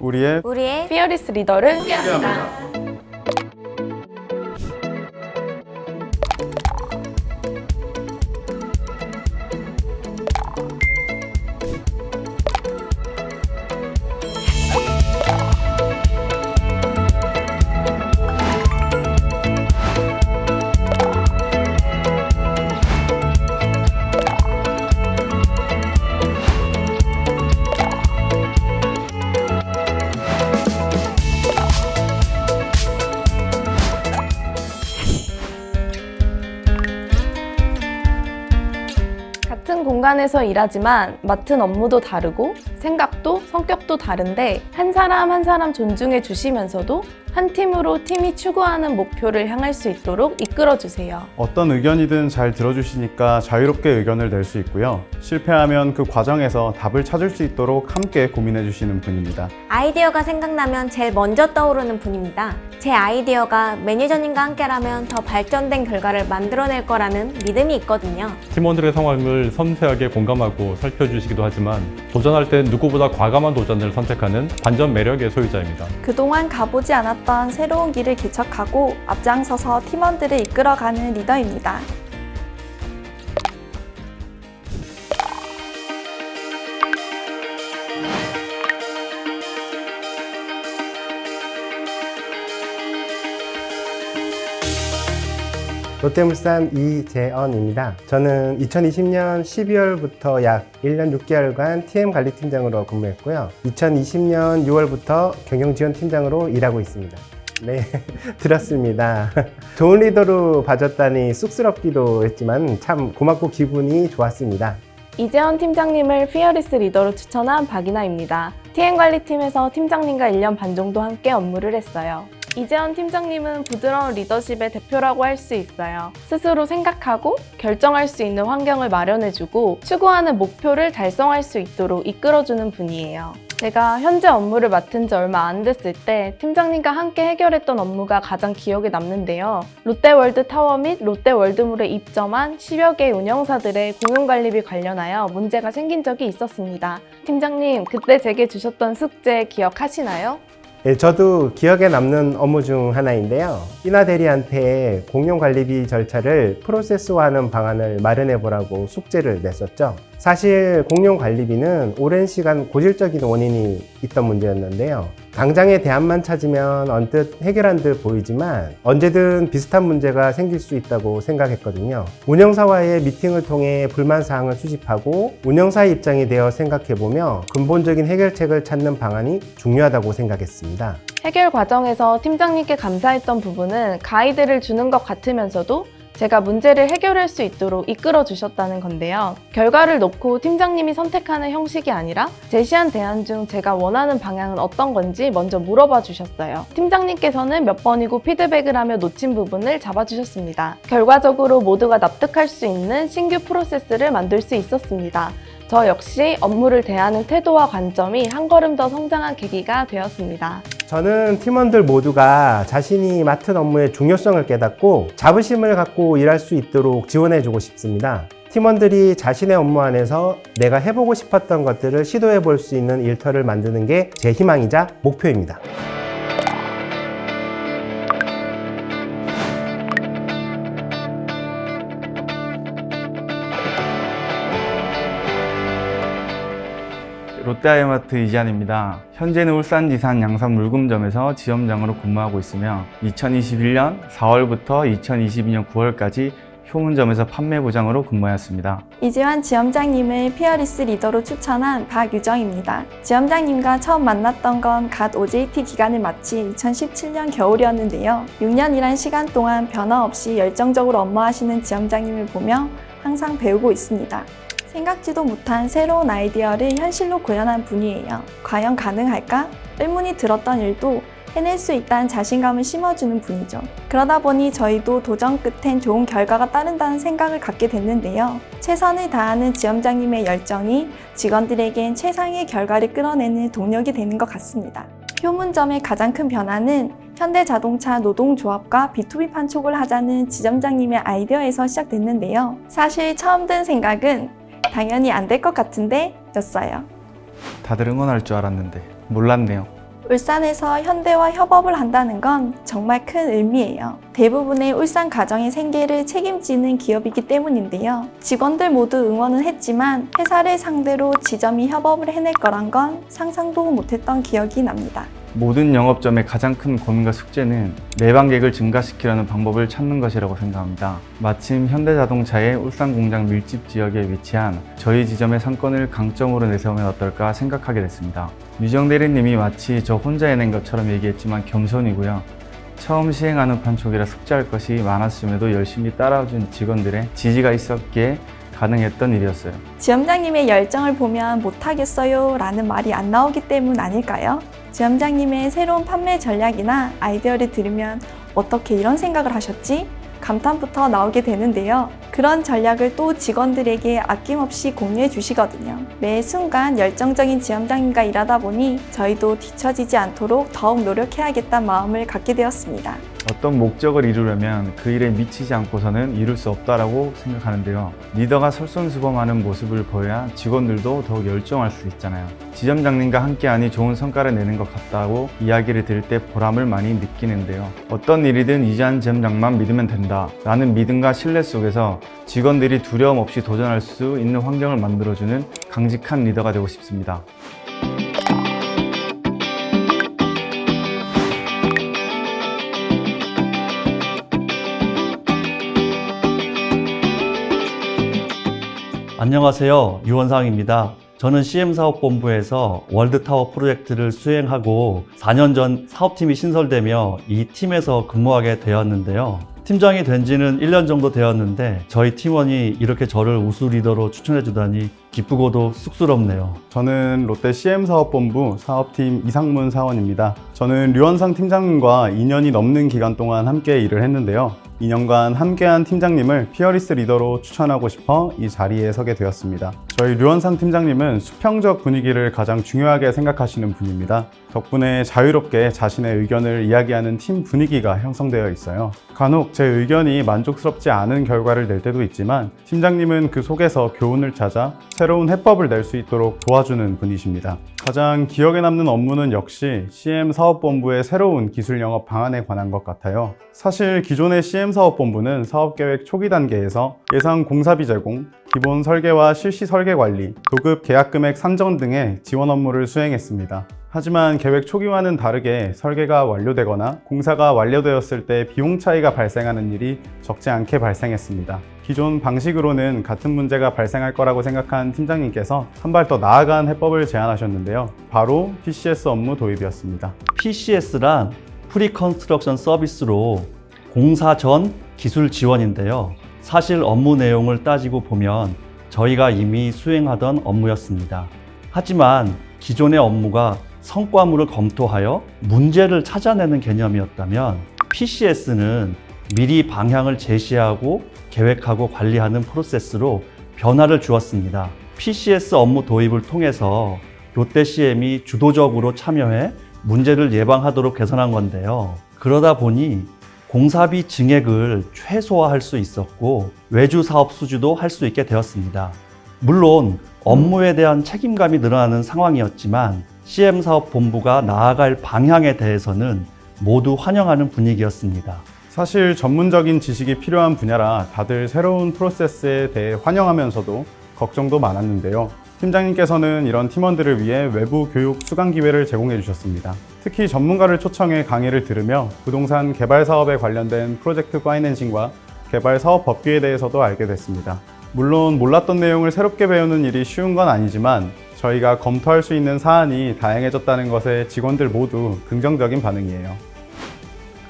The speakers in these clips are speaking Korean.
우리의 피어리스 리더를 소개합니다. 같은 공간에서 일하지만 맡은 업무도 다르고 생각도 성격도 다른데 한 사람 한 사람 존중해 주시면서도 한 팀으로 팀이 추구하는 목표를 향할 수 있도록 이끌어 주세요. 어떤 의견이든 잘 들어주시니까 자유롭게 의견을 낼 수 있고요. 실패하면 그 과정에서 답을 찾을 수 있도록 함께 고민해 주시는 분입니다. 아이디어가 생각나면 제일 먼저 떠오르는 분입니다. 제 아이디어가 매니저님과 함께라면 더 발전된 결과를 만들어낼 거라는 믿음이 있거든요. 팀원들의 상황을 섬세하게 공감하고 살펴주시기도 하지만 도전할 땐 누구보다 과감한 도전을 선택하는 반전 매력의 소유자입니다. 그동안 가보지 않았던 새로운 길을 개척하고 앞장서서 팀원들을 이끌어가는 리더입니다. 롯데물산 이재언입니다. 저는 2020년 12월부터 약 1년 6개월간 TM관리팀장으로 근무했고요. 2020년 6월부터 경영지원팀장으로 일하고 있습니다. 네, 들었습니다. 좋은 리더로 봐줬다니 쑥스럽기도 했지만 참 고맙고 기분이 좋았습니다. 이재원 팀장님을 피어리스 리더로 추천한 박이나입니다. TM관리팀에서 팀장님과 1년 반 정도 함께 업무를 했어요. 이재원 팀장님은 부드러운 리더십의 대표라고 할 수 있어요. 스스로 생각하고 결정할 수 있는 환경을 마련해주고 추구하는 목표를 달성할 수 있도록 이끌어주는 분이에요. 제가 현재 업무를 맡은 지 얼마 안 됐을 때 팀장님과 함께 해결했던 업무가 가장 기억에 남는데요. 롯데월드타워 및 롯데월드몰에 입점한 10여 개 운영사들의 공용관리비 관련하여 문제가 생긴 적이 있었습니다. 팀장님, 그때 제게 주셨던 숙제 기억하시나요? 네, 저도 기억에 남는 업무 중 하나인데요. 이나 대리한테 공용관리비 절차를 프로세스화하는 방안을 마련해 보라고 숙제를 냈었죠. 사실 공용관리비는 오랜 시간 고질적인 원인이 있던 문제였는데요. 당장의 대안만 찾으면 언뜻 해결한 듯 보이지만 언제든 비슷한 문제가 생길 수 있다고 생각했거든요. 운영사와의 미팅을 통해 불만사항을 수집하고 운영사의 입장이 되어 생각해보며 근본적인 해결책을 찾는 방안이 중요하다고 생각했습니다. 해결 과정에서 팀장님께 감사했던 부분은 가이드를 주는 것 같으면서도 제가 문제를 해결할 수 있도록 이끌어 주셨다는 건데요. 결과를 놓고 팀장님이 선택하는 형식이 아니라 제시한 대안 중 제가 원하는 방향은 어떤 건지 먼저 물어봐 주셨어요. 팀장님께서는 몇 번이고 피드백을 하며 놓친 부분을 잡아주셨습니다. 결과적으로 모두가 납득할 수 있는 신규 프로세스를 만들 수 있었습니다. 저 역시 업무를 대하는 태도와 관점이 한 걸음 더 성장한 계기가 되었습니다. 저는 팀원들 모두가 자신이 맡은 업무의 중요성을 깨닫고 자부심을 갖고 일할 수 있도록 지원해주고 싶습니다. 팀원들이 자신의 업무 안에서 내가 해보고 싶었던 것들을 시도해 볼 수 있는 일터를 만드는 게 제 희망이자 목표입니다. 롯데하이마트 이지안입니다. 현재는 울산 지산 양산 물금점에서 지점장으로 근무하고 있으며 2021년 4월부터 2022년 9월까지 효문점에서 판매부장으로 근무하였습니다. 이재환 지점장님을 피어리스 리더로 추천한 박유정입니다. 지점장님과 처음 만났던 건 갓 OJT 기간을 마친 2017년 겨울이었는데요. 6년이란 시간 동안 변화 없이 열정적으로 업무하시는 지점장님을 보며 항상 배우고 있습니다. 생각지도 못한 새로운 아이디어를 현실로 구현한 분이에요. 과연 가능할까? 의문이 들었던 일도 해낼 수 있다는 자신감을 심어주는 분이죠. 그러다 보니 저희도 도전 끝엔 좋은 결과가 따른다는 생각을 갖게 됐는데요. 최선을 다하는 지점장님의 열정이 직원들에겐 최상의 결과를 끌어내는 동력이 되는 것 같습니다. 효문점의 가장 큰 변화는 현대자동차 노동조합과 B2B 판촉을 하자는 지점장님의 아이디어에서 시작됐는데요. 사실 처음 든 생각은 당연히 안 될 것 같은데 였어요. 다들 응원할 줄 알았는데 몰랐네요. 울산에서 현대와 협업을 한다는 건 정말 큰 의미예요. 대부분의 울산 가정의 생계를 책임지는 기업이기 때문인데요. 직원들 모두 응원은 했지만 회사를 상대로 지점이 협업을 해낼 거란 건 상상도 못했던 기억이 납니다. 모든 영업점의 가장 큰 고민과 숙제는 매방객을 증가시키려는 방법을 찾는 것이라고 생각합니다. 마침 현대자동차의 울산 공장 밀집 지역에 위치한 저희 지점의 상권을 강점으로 내세우면 어떨까 생각하게 됐습니다. 유정 대리님이 마치 저 혼자 해낸 것처럼 얘기했지만 겸손이고요. 처음 시행하는 판촉이라 숙제할 것이 많았음에도 열심히 따라준 직원들의 지지가 있었기에 가능했던 일이었어요. 지점장님의 열정을 보면 못하겠어요 라는 말이 안 나오기 때문 아닐까요? 지점장님의 새로운 판매 전략이나 아이디어를 들으면 어떻게 이런 생각을 하셨지? 감탄부터 나오게 되는데요. 그런 전략을 또 직원들에게 아낌없이 공유해 주시거든요. 매 순간 열정적인 지점장님과 일하다 보니 저희도 뒤처지지 않도록 더욱 노력해야겠다는 마음을 갖게 되었습니다. 어떤 목적을 이루려면 그 일에 미치지 않고서는 이룰 수 없다고 생각하는데요. 리더가 솔선수범하는 모습을 보여야 직원들도 더욱 열정할 수 있잖아요. 지점장님과 함께하니 좋은 성과를 내는 것 같다고 이야기를 들을 때 보람을 많이 느끼는데요. 어떤 일이든 이재한 지점장만 믿으면 된다 라는 믿음과 신뢰 속에서 직원들이 두려움 없이 도전할 수 있는 환경을 만들어주는 강직한 리더가 되고 싶습니다. 안녕하세요. 유원상입니다. 저는 CM사업본부에서 월드타워 프로젝트를 수행하고 4년 전 사업팀이 신설되며 이 팀에서 근무하게 되었는데요. 팀장이 된 지는 1년 정도 되었는데 저희 팀원이 이렇게 저를 우수 리더로 추천해 주다니 기쁘고도 쑥스럽네요. 저는 롯데 CM사업본부 사업팀 이상문 사원입니다. 저는 류원상 팀장님과 2년이 넘는 기간 동안 함께 일을 했는데요. 2년간 함께한 팀장님을 피어리스 리더로 추천하고 싶어 이 자리에 서게 되었습니다. 저희 류원상 팀장님은 수평적 분위기를 가장 중요하게 생각하시는 분입니다. 덕분에 자유롭게 자신의 의견을 이야기하는 팀 분위기가 형성되어 있어요. 간혹 제 의견이 만족스럽지 않은 결과를 낼 때도 있지만 팀장님은 그 속에서 교훈을 찾아 새로운 해법을 낼 수 있도록 도와주는 분이십니다. 가장 기억에 남는 업무는 역시 CM사업본부의 새로운 기술 영업 방안에 관한 것 같아요. 사실 기존의 CM사업본부는 사업계획 초기 단계에서 예상 공사비 제공, 기본 설계와 실시 설계 관리, 도급 계약 금액 산정 등의 지원 업무를 수행했습니다. 하지만 계획 초기와는 다르게 설계가 완료되거나 공사가 완료되었을 때 비용 차이가 발생하는 일이 적지 않게 발생했습니다. 기존 방식으로는 같은 문제가 발생할 거라고 생각한 팀장님께서 한 발 더 나아간 해법을 제안하셨는데요. 바로 PCS 업무 도입이었습니다. PCS란 프리컨스트럭션 서비스로 공사 전 기술 지원인데요. 사실 업무 내용을 따지고 보면 저희가 이미 수행하던 업무였습니다. 하지만 기존의 업무가 성과물을 검토하여 문제를 찾아내는 개념이었다면 PCS는 미리 방향을 제시하고 계획하고 관리하는 프로세스로 변화를 주었습니다. PCS 업무 도입을 통해서 롯데CM이 주도적으로 참여해 문제를 예방하도록 개선한 건데요. 그러다 보니 공사비 증액을 최소화할 수 있었고 외주 사업 수주도 할 수 있게 되었습니다. 물론 업무에 대한 책임감이 늘어나는 상황이었지만 CM사업본부가 나아갈 방향에 대해서는 모두 환영하는 분위기였습니다. 사실 전문적인 지식이 필요한 분야라 다들 새로운 프로세스에 대해 환영하면서도 걱정도 많았는데요. 팀장님께서는 이런 팀원들을 위해 외부 교육 수강 기회를 제공해 주셨습니다. 특히 전문가를 초청해 강의를 들으며 부동산 개발 사업에 관련된 프로젝트 파이낸싱과 개발 사업 법규에 대해서도 알게 됐습니다. 물론 몰랐던 내용을 새롭게 배우는 일이 쉬운 건 아니지만 저희가 검토할 수 있는 사안이 다양해졌다는 것에 직원들 모두 긍정적인 반응이에요.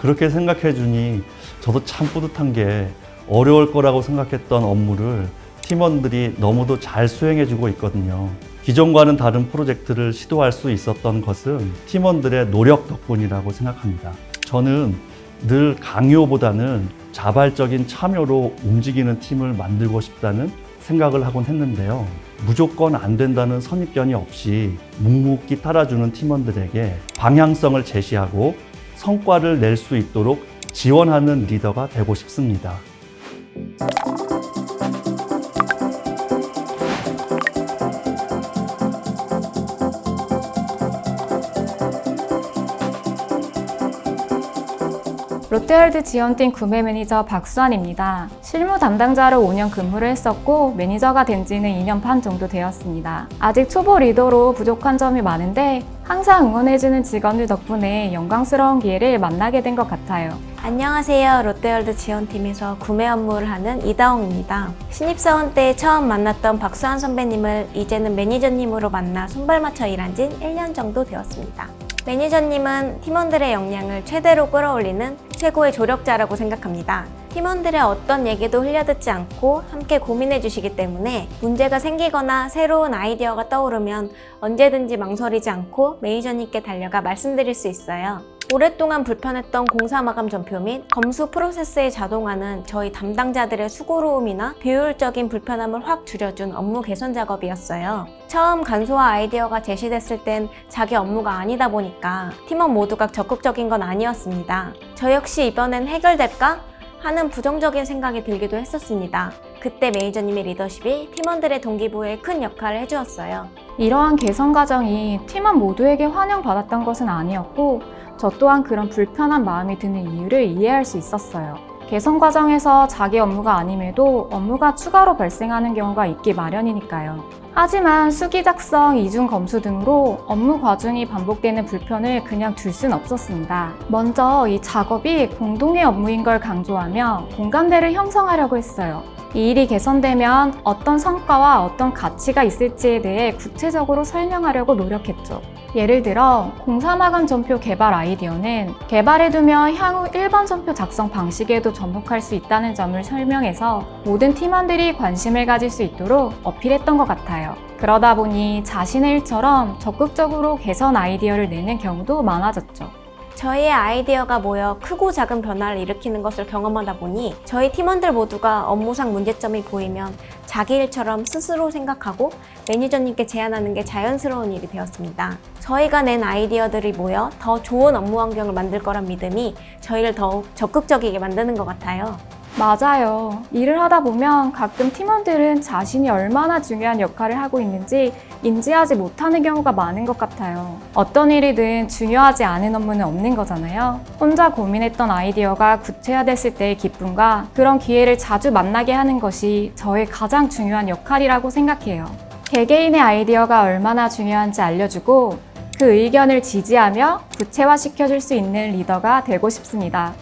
그렇게 생각해 주니 저도 참 뿌듯한 게 어려울 거라고 생각했던 업무를 팀원들이 너무도 잘 수행해 주고 있거든요. 기존과는 다른 프로젝트를 시도할 수 있었던 것은 팀원들의 노력 덕분이라고 생각합니다. 저는 늘 강요보다는 자발적인 참여로 움직이는 팀을 만들고 싶다는 생각을 하곤 했는데요. 무조건 안 된다는 선입견이 없이 묵묵히 따라주는 팀원들에게 방향성을 제시하고 성과를 낼 수 있도록 지원하는 리더가 되고 싶습니다. 롯데월드 지원팀 구매 매니저 박수환입니다. 실무 담당자로 5년 근무를 했었고 매니저가 된 지는 2년 반 정도 되었습니다. 아직 초보 리더로 부족한 점이 많은데 항상 응원해주는 직원들 덕분에 영광스러운 기회를 만나게 된 것 같아요. 안녕하세요. 롯데월드 지원팀에서 구매 업무를 하는 이다홍입니다. 신입사원 때 처음 만났던 박수환 선배님을 이제는 매니저님으로 만나 손발 맞춰 일한 지 1년 정도 되었습니다. 매니저님은 팀원들의 역량을 최대로 끌어올리는 최고의 조력자라고 생각합니다. 팀원들의 어떤 얘기도 흘려듣지 않고 함께 고민해 주시기 때문에 문제가 생기거나 새로운 아이디어가 떠오르면 언제든지 망설이지 않고 매니저님께 달려가 말씀드릴 수 있어요. 오랫동안 불편했던 공사 마감 전표 및 검수 프로세스의 자동화는 저희 담당자들의 수고로움이나 비효율적인 불편함을 확 줄여준 업무 개선 작업이었어요. 처음 간소화 아이디어가 제시됐을 땐 자기 업무가 아니다 보니까 팀원 모두가 적극적인 건 아니었습니다. 저 역시 이번엔 해결될까? 하는 부정적인 생각이 들기도 했었습니다. 그때 매니저님의 리더십이 팀원들의 동기부여에 큰 역할을 해주었어요. 이러한 개선 과정이 팀원 모두에게 환영받았던 것은 아니었고 저 또한 그런 불편한 마음이 드는 이유를 이해할 수 있었어요. 개선 과정에서 자기 업무가 아님에도 업무가 추가로 발생하는 경우가 있기 마련이니까요. 하지만 수기 작성, 이중 검수 등으로 업무 과중이 반복되는 불편을 그냥 둘 순 없었습니다. 먼저 이 작업이 공동의 업무인 걸 강조하며 공감대를 형성하려고 했어요. 이 일이 개선되면 어떤 성과와 어떤 가치가 있을지에 대해 구체적으로 설명하려고 노력했죠. 예를 들어 공사마감 전표 개발 아이디어는 개발해두면 향후 1번 전표 작성 방식에도 접목할 수 있다는 점을 설명해서 모든 팀원들이 관심을 가질 수 있도록 어필했던 것 같아요. 그러다 보니 자신의 일처럼 적극적으로 개선 아이디어를 내는 경우도 많아졌죠. 저희의 아이디어가 모여 크고 작은 변화를 일으키는 것을 경험하다 보니 저희 팀원들 모두가 업무상 문제점이 보이면 자기 일처럼 스스로 생각하고 매니저님께 제안하는 게 자연스러운 일이 되었습니다. 저희가 낸 아이디어들이 모여 더 좋은 업무 환경을 만들 거란 믿음이 저희를 더욱 적극적이게 만드는 것 같아요. 맞아요. 일을 하다 보면 가끔 팀원들은 자신이 얼마나 중요한 역할을 하고 있는지 인지하지 못하는 경우가 많은 것 같아요. 어떤 일이든 중요하지 않은 업무는 없는 거잖아요. 혼자 고민했던 아이디어가 구체화됐을 때의 기쁨과 그런 기회를 자주 만나게 하는 것이 저의 가장 중요한 역할이라고 생각해요. 개개인의 아이디어가 얼마나 중요한지 알려주고 그 의견을 지지하며 구체화시켜줄 수 있는 리더가 되고 싶습니다.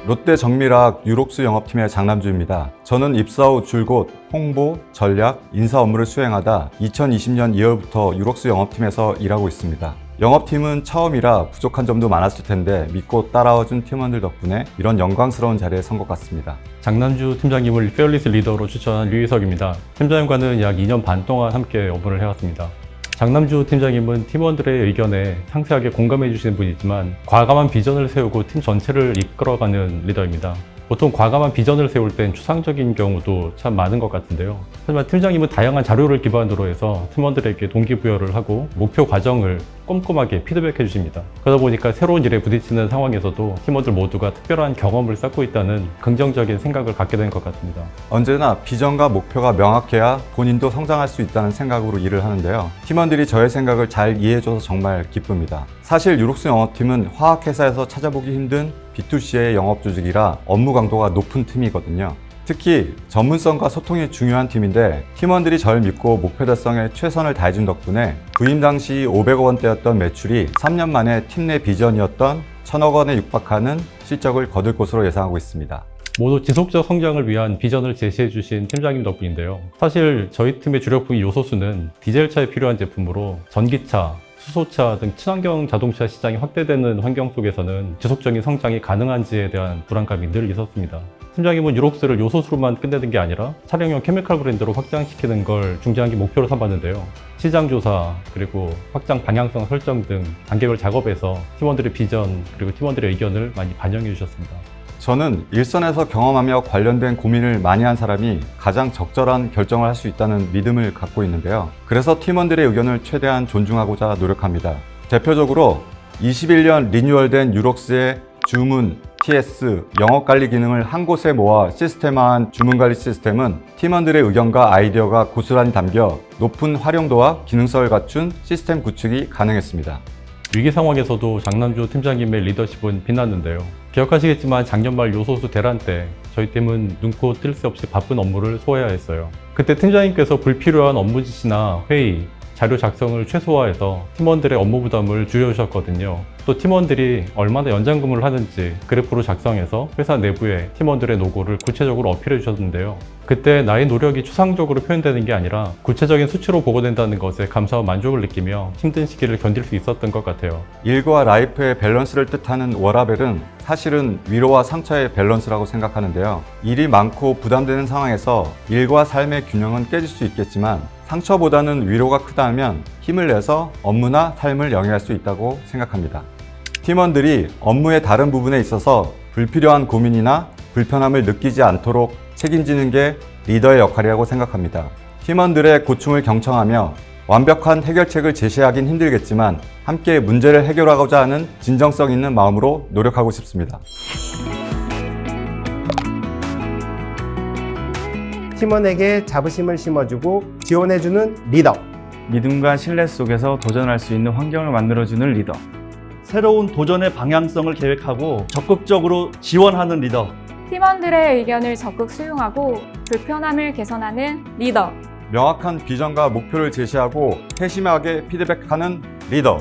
롯데 정밀학 유록스 영업팀의 장남주입니다. 저는 입사 후 줄곧 홍보, 전략, 인사 업무를 수행하다 2020년 2월부터 유록스 영업팀에서 일하고 있습니다. 영업팀은 처음이라 부족한 점도 많았을 텐데 믿고 따라와준 팀원들 덕분에 이런 영광스러운 자리에 선 것 같습니다. 장남주 팀장님을 피어리스 리더로 추천한 류희석입니다. 팀장님과는 약 2년 반 동안 함께 업무를 해왔습니다. 장남주 팀장님은 팀원들의 의견에 상세하게 공감해 주시는 분이지만 과감한 비전을 세우고 팀 전체를 이끌어가는 리더입니다. 보통 과감한 비전을 세울 땐 추상적인 경우도 참 많은 것 같은데요. 하지만 팀장님은 다양한 자료를 기반으로 해서 팀원들에게 동기부여를 하고 목표 과정을 꼼꼼하게 피드백해 주십니다. 그러다 보니까 새로운 일에 부딪히는 상황에서도 팀원들 모두가 특별한 경험을 쌓고 있다는 긍정적인 생각을 갖게 된 것 같습니다. 언제나 비전과 목표가 명확해야 본인도 성장할 수 있다는 생각으로 일을 하는데요. 팀원들이 저의 생각을 잘 이해해줘서 정말 기쁩니다. 사실 유록스 영업팀은 화학회사에서 찾아보기 힘든 B2C의 영업 조직이라 업무 강도가 높은 팀이거든요. 특히 전문성과 소통이 중요한 팀인데 팀원들이 저를 믿고 목표 달성에 최선을 다해준 덕분에 부임 당시 500억 원대였던 매출이 3년 만에 팀 내 비전이었던 1000억 원에 육박하는 실적을 거둘 것으로 예상하고 있습니다. 모두 지속적 성장을 위한 비전을 제시해 주신 팀장님 덕분인데요. 사실 저희 팀의 주력부인 요소수는 디젤차에 필요한 제품으로 전기차, 수소차 등 친환경 자동차 시장이 확대되는 환경 속에서는 지속적인 성장이 가능한지에 대한 불안감이 늘 있었습니다. 팀장님은 유록스를 요소수로만 끝내는 게 아니라 차량용 케미칼 브랜드로 확장시키는 걸 중장기 목표로 삼았는데요. 시장 조사, 그리고 확장 방향성 설정 등 단계별 작업에서 팀원들의 비전, 그리고 팀원들의 의견을 많이 반영해 주셨습니다. 저는 일선에서 경험하며 관련된 고민을 많이 한 사람이 가장 적절한 결정을 할 수 있다는 믿음을 갖고 있는데요. 그래서 팀원들의 의견을 최대한 존중하고자 노력합니다. 대표적으로 21년 리뉴얼된 유록스의 주문, TS, 영업관리 기능을 한 곳에 모아 시스템화한 주문관리 시스템은 팀원들의 의견과 아이디어가 고스란히 담겨 높은 활용도와 기능성을 갖춘 시스템 구축이 가능했습니다. 위기 상황에서도 장남주 팀장님의 리더십은 빛났는데요. 기억하시겠지만 작년 말 요소수 대란 때 저희 팀은 눈코 뜰 새 없이 바쁜 업무를 소화해야 했어요. 그때 팀장님께서 불필요한 업무 지시나 회의, 자료 작성을 최소화해서 팀원들의 업무 부담을 줄여주셨거든요. 또 팀원들이 얼마나 연장근무를 하는지 그래프로 작성해서 회사 내부에 팀원들의 노고를 구체적으로 어필해 주셨는데요. 그때 나의 노력이 추상적으로 표현되는 게 아니라 구체적인 수치로 보고된다는 것에 감사와 만족을 느끼며 힘든 시기를 견딜 수 있었던 것 같아요. 일과 라이프의 밸런스를 뜻하는 워라밸은 사실은 위로와 상처의 밸런스라고 생각하는데요. 일이 많고 부담되는 상황에서 일과 삶의 균형은 깨질 수 있겠지만 상처보다는 위로가 크다면 힘을 내서 업무나 삶을 영위할 수 있다고 생각합니다. 팀원들이 업무의 다른 부분에 있어서 불필요한 고민이나 불편함을 느끼지 않도록 책임지는 게 리더의 역할이라고 생각합니다. 팀원들의 고충을 경청하며 완벽한 해결책을 제시하긴 힘들겠지만 함께 문제를 해결하고자 하는 진정성 있는 마음으로 노력하고 싶습니다. 팀원에게 자부심을 심어주고 지원해주는 리더. 믿음과 신뢰 속에서 도전할 수 있는 환경을 만들어주는 리더. 새로운 도전의 방향성을 계획하고 적극적으로 지원하는 리더. 팀원들의 의견을 적극 수용하고 불편함을 개선하는 리더. 명확한 비전과 목표를 제시하고 세심하게 피드백하는 리더.